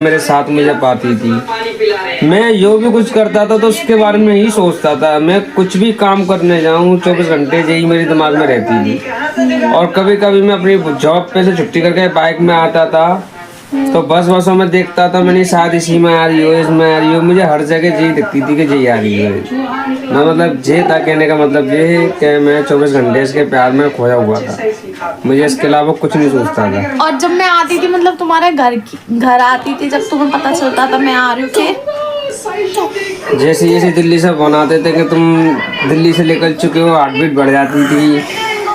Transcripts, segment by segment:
मेरे साथ में जब आती थी, मैं जो भी कुछ करता था तो उसके बारे में ही सोचता था। मैं कुछ भी काम करने जाऊं 24 घंटे यही मेरे दिमाग में रहती थी। और कभी कभी मैं अपनी जॉब पे से छुट्टी करके बाइक में आता था तो बसों में देखता था, मैंने शायद इसी में आ रही हो, इसमें आ रही हो। मुझे हर जगह यही दिखती थी कि यही आ रही है। मैं मतलब ये था, कहने का मतलब ये है कि मैं 24 घंटे इसके प्यार में खोया हुआ था। मुझे इसके अलावा कुछ नहीं सोचता था। और जब मैं आती थी, मतलब तुम्हारे घर आती थी, जब तुम्हें पता चलता था मैं आ रही हूँ, फिर जैसे जैसे दिल्ली से फोन आते थे कि तुम दिल्ली से निकल चुके हो, हार्ट बीट बढ़ जाती थी।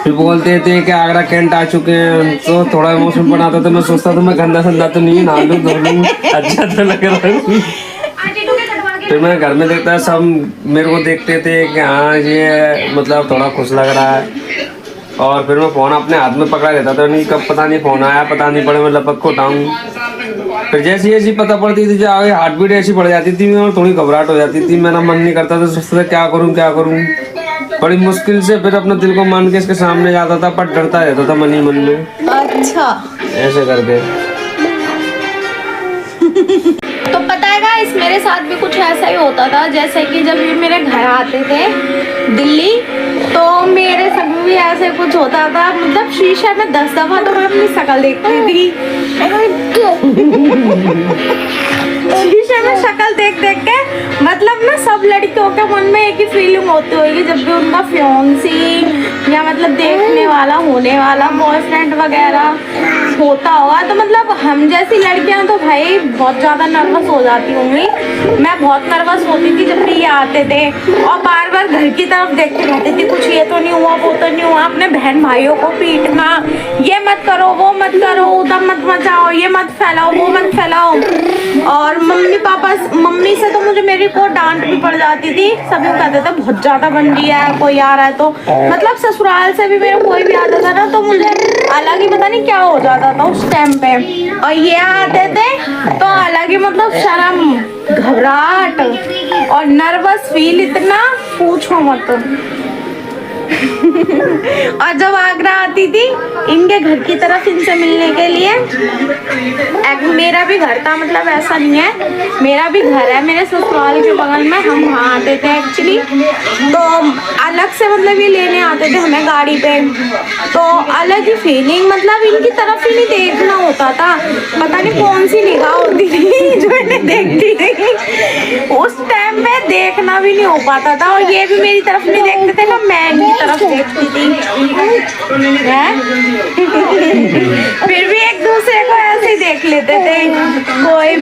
फिर बोलते थे कि आगरा कैंट आ चुके हैं, तो थोड़ा इमोशन बनाता था। मैं सोचता था मैं गंदा संदा तो नहीं, नहा लूं धो लूं, अच्छा तो लग रहा है। फिर मैं घर में देखता, सब मेरे को देखते थे कि हाँ ये मतलब थोड़ा खुश लग रहा है। और फिर मैं फ़ोन अपने हाथ में पकड़ा लेता था, नहीं कब पता नहीं फ़ोन आया, पता नहीं पड़े, मैं लपक को उठाऊँ। फिर जैसी जैसी पता पड़ती थी, जो आगे हार्ट बीट ऐसी बढ़ जाती थी और थोड़ी घबराहट हो जाती थी। मेरा मन नहीं करता था, सोचता था क्या करूँ। बड़ी मुश्किल से फिर अपने दिल को मान के इसके सामने जाता था, पर डरता रहता था मन ही मन में। अच्छा ऐसे करके तो पता है गाइस, मेरे साथ भी कुछ ऐसा ही होता था। जैसे कि जब ये मेरे घर आते थे दिल्ली, तो मेरे संग भी ऐसे कुछ होता था। मतलब शीशे में 10 दफा तो मैं अपनी शक्ल देखती थी। शीशे में शक्ल देख के मतलब ना सब लड़कियों के मन में एक ही फीलिंग होती होगी, जब भी उनका फियांसी या मतलब देखने वाला होने वाला बॉयफ्रेंड वगैरह होता होगा, तो मतलब हम जैसी लड़कियां तो भाई बहुत ज़्यादा नर्वस हो जाती होंगी। मैं बहुत नर्वस होती थी जब भी ये आते थे, और बार बार घर की तरफ देखते रहती थी, कुछ ये तो नहीं हुआ, वो तो नहीं हुआ। अपने बहन भाइयों को पीटना, ये मत करो, वो मत करो, उधर मत मचाओ, ये मत फैलाओ, वो मत फैलाओ। और मम्मी से तो मुझे मेरी को डांट भी पड़ जाती थी। सभी कहते थे बहुत ज़्यादा बन रही है, कोई आ रहा है तो। मतलब ससुराल से भी मेरा कोई भी आता था ना, तो मुझे अलग ही पता नहीं क्या हो जाता था उस टाइम पे। और ये आते थे तो अलग ही मतलब शर्म, घबराहट और नर्वस फील, इतना पूछो मत। और जब आगरा आती थी इनके घर की तरफ इनसे मिलने के लिए, मेरा भी घर था, मतलब ऐसा नहीं है, मेरा भी घर है मेरे ससुराल के बगल में। हम वहाँ आते थे एक्चुअली, तो अलग से मतलब ये लेने आते थे हमें गाड़ी पे, तो अलग ही फीलिंग, मतलब इनकी तरफ ही नहीं देखना होता था। पता नहीं कौन सी निगाह होती थी जो इन्हें देखती थी, उस टाइम पे देखना भी नहीं हो पाता था। और ये भी मेरी तरफ नहीं देखते थे ना, मैं इनकी तरफ देखती थी। फिर भी एक दूसरे को ऐसे ही देख लेते थे कोई